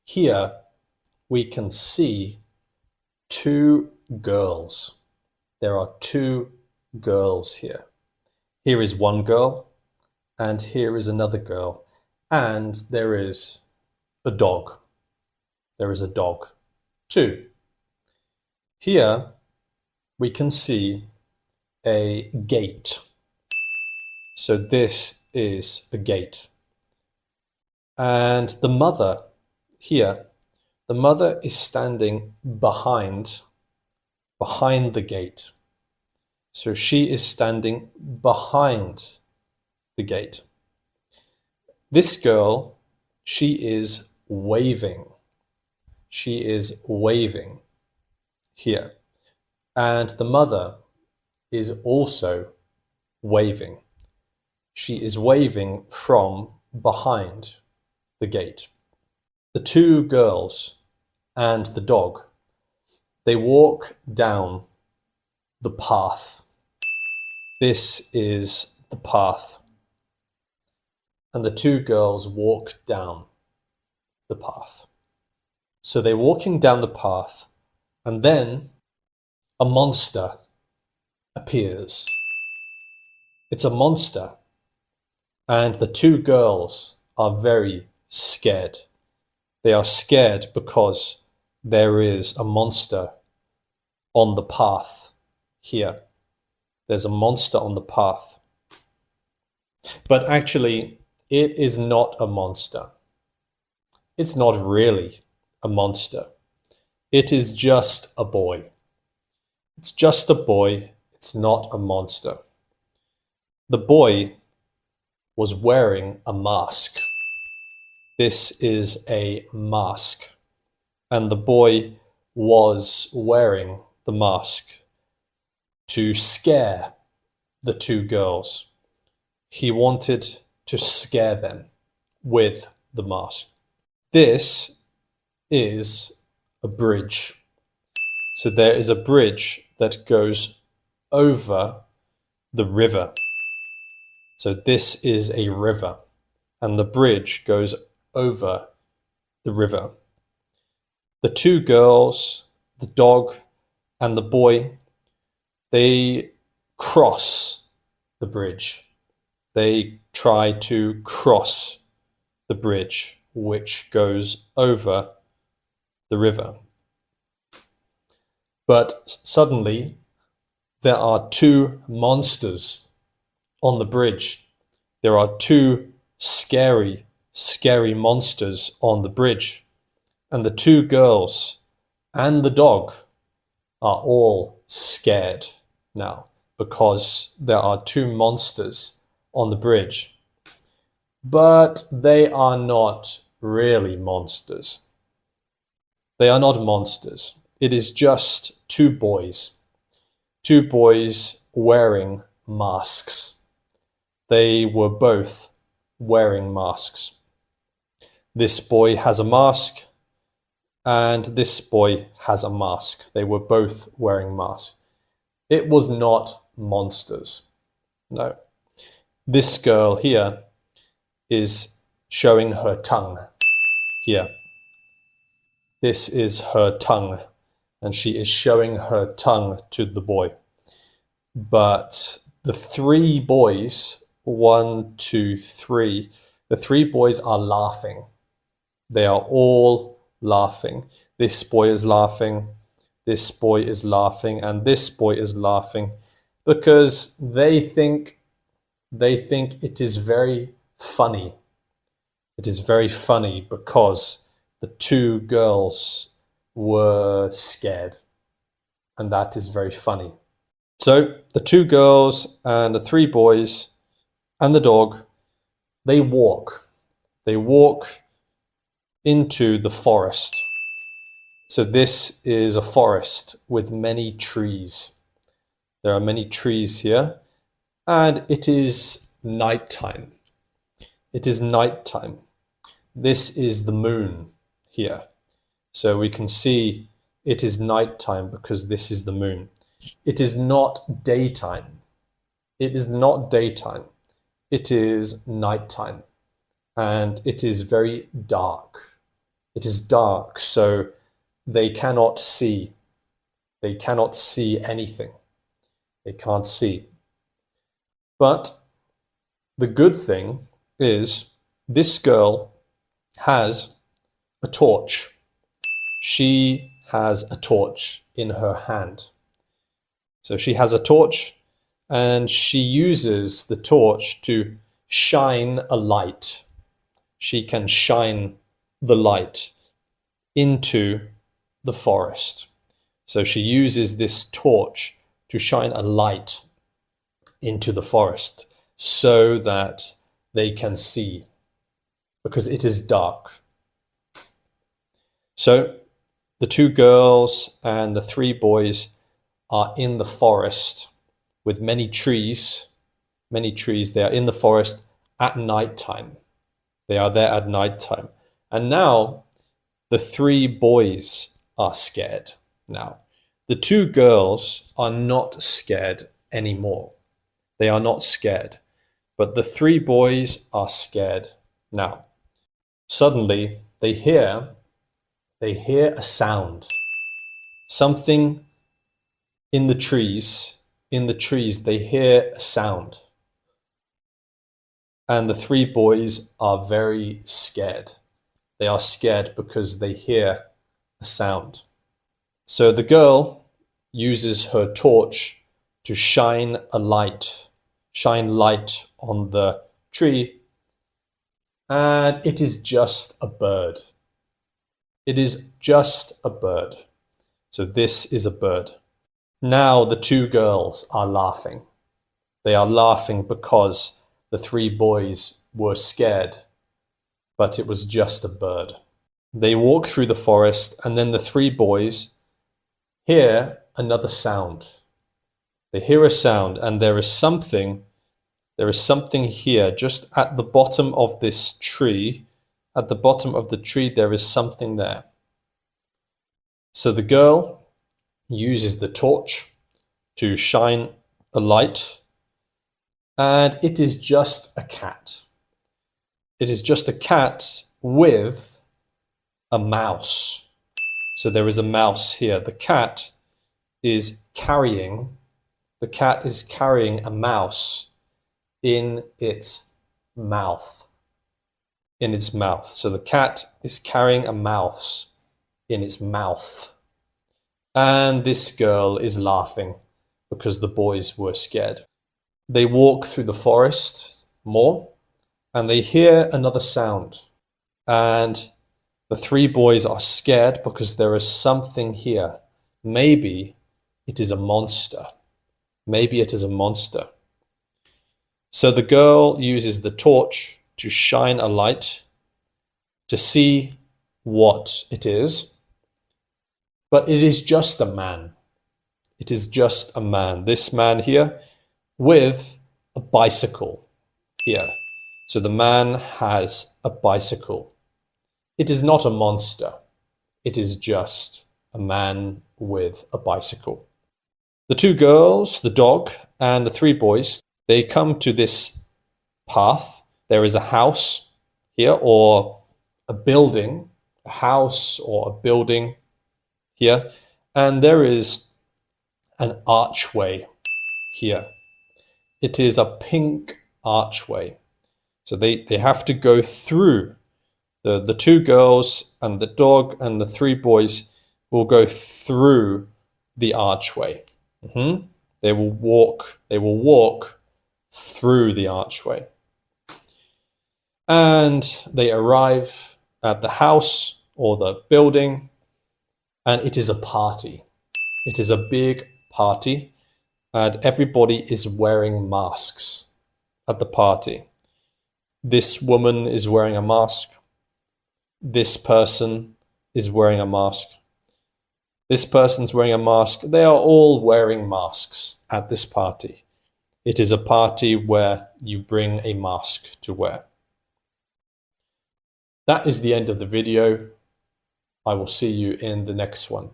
Here we can see two girls. There are two girls here. Here is one girl, and here is another girl, and there is a dog. There is a dog too. Here we can see a gate. So this is a gate. And the mother here, the mother is standing behind the gate. So she is standing behind the gate. This girl, she is waving. She is waving here. And the mother is also waving. She is waving from behind the gate. The two girls and the dog, they walk down the path. This is the path. And the two girls walk down the path. So they're walking down the path, and then a monster appears. It's a monster, and the two girls are very scared. They are scared because there is a monster on the path here. There's a monster on the path. But actually, it is not a monster. It's not really a monster. It is just a boy. It's just a boy. It's not a monster. The boy was wearing a mask. This is a mask. And the boy was wearing the mask to scare the two girls. He wanted to scare them with the mask. This is a bridge. So there is a bridge that goes over the river. So this is a river, and the bridge goes over the river. The two girls, the dog and the boy, they cross the bridge. They try to cross the bridge which goes over the river. But suddenly there are two monsters on the bridge. There are two scary monsters on the bridge. And the two girls and the dog are all scared now because there are two monsters on the bridge. But they are not really monsters. They are not monsters. It is just two boys wearing masks. They were both wearing masks. This boy has a mask, and this boy has a mask. They were both wearing masks. It was not monsters. No. This girl here is showing her tongue here. This is her tongue, and she is showing her tongue to the boy. But the three boys, 1, 2, 3, the three boys are laughing. They are all laughing. This boy is laughing, this boy is laughing, and this boy is laughing because they think it is very funny. It is very funny because the two girls were scared, and that is very funny. So the two girls and the three boys and the dog, they walk into the forest. So this is a forest with many trees. There are many trees here, and it is nighttime. It is nighttime. This is the moon here. So we can see it is nighttime because this is the moon. It is not daytime. It is not daytime. It is nighttime. And it is very dark. It is dark, so they cannot see. They cannot see anything. They can't see. But the good thing is this girl has a torch. She has a torch in her hand. So she has a torch and she uses the torch to shine a light. She can shine the light into the forest. So she uses this torch to shine a light into the forest so that they can see, because it is dark. So the two girls and the three boys are in the forest with many trees. Many trees. They are in the forest at night time. They are there at night time. And now the three boys are scared. Now, the two girls are not scared anymore. They are not scared. But the three boys are scared now. Suddenly, they hear a sound. Something in the trees, they hear a sound. And the three boys are very scared. They are scared because they hear a sound. So the girl uses her torch to shine light on the tree, and it is just a bird. It is just a bird. So this is a bird. Now the two girls are laughing. They are laughing because the three boys were scared, but it was just a bird. They walk through the forest, and then the three boys hear another sound. They hear a sound, and there is something here just at the bottom of this tree. At the bottom of the tree, there is something there. So the girl uses the torch to shine a light, and it is just a cat. It is just a cat with a mouse. So there is a mouse here. The cat is carrying a mouse in its mouth. In its mouth. So the cat is carrying a mouse in its mouth. And this girl is laughing because the boys were scared. They walk through the forest more, and they hear another sound. And the three boys are scared because there is something here. Maybe it is a monster. Maybe it is a monster. So the girl uses the torch to shine a light to see what it is. But it is just a man. It is just a man. This man here with a bicycle here. So the man has a bicycle. It is not a monster. It is just a man with a bicycle. The two girls, the dog, and the three boys, they come to this path. There is a house here, or a building, a house or a building here, and there is an archway here. It is a pink archway. So they have to go through. The two girls and the dog and the three boys will go through the archway. They will walk through the archway. And they arrive at the house or the building, and it is a party. It is a big party, and everybody is wearing masks at the party. This woman is wearing a mask. This person is wearing a mask. This person's wearing a mask. They are all wearing masks at this party. It is a party where you bring a mask to wear. That is the end of the video. I will see you in the next one.